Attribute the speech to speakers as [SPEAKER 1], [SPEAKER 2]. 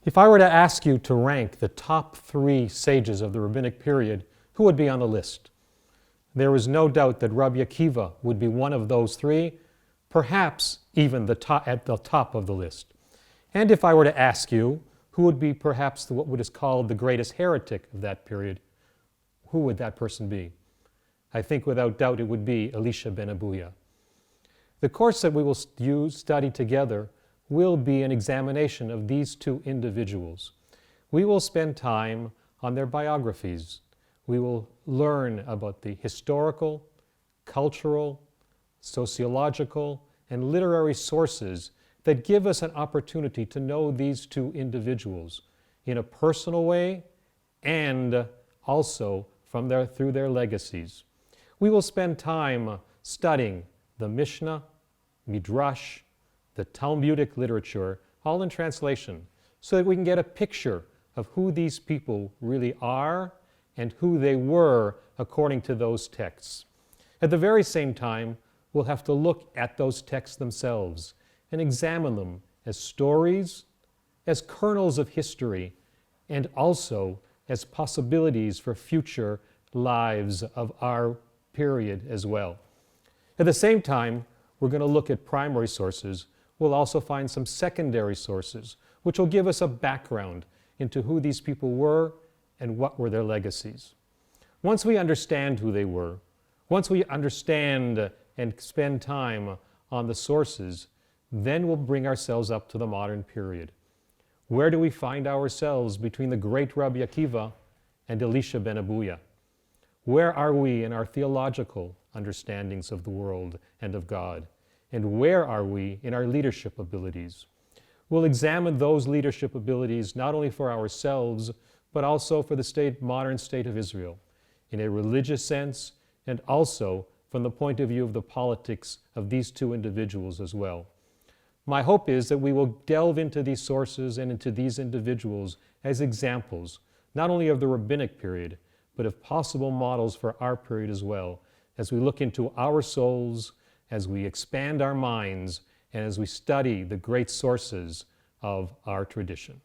[SPEAKER 1] If I were to ask you to rank the top 3 sages of the rabbinic period, who would be on the list? There is no doubt that Rabbi Akiva would be one of those 3, perhaps even at the top of the list. And if I were to ask you who would be perhaps what is called the greatest heretic of that period, who would that person be? I think without doubt it would be Elisha ben Avuya. The course that we will study together will be an examination of these 2 individuals. We will spend time on their biographies. We will learn about the historical, cultural, sociological, and literary sources that give us an opportunity to know these 2 individuals in a personal way and also through their legacies. We will spend time studying the Mishnah, Midrash, the Talmudic literature, all in translation, so that we can get a picture of who these people really are and who they were according to those texts. At the very same time, we'll have to look at those texts themselves and examine them as stories, as kernels of history, and also as possibilities for future lives of our period as well. At the same time, we're going to look at primary sources. We'll also find some secondary sources, which will give us a background into who these people were and what were their legacies. Once we understand who they were, once we understand and spend time on the sources, then we'll bring ourselves up to the modern period. Where do we find ourselves between the great Rabbi Akiva and Elisha ben Avuya? Where are we in our theological understandings of the world and of God? And where are we in our leadership abilities? We'll examine those leadership abilities not only for ourselves, but also for the modern state of Israel, in a religious sense, and also from the point of view of the politics of these 2 individuals as well. My hope is that we will delve into these sources and into these individuals as examples, not only of the rabbinic period, but of possible models for our period as well, as we look into our souls, as we expand our minds, and as we study the great sources of our tradition.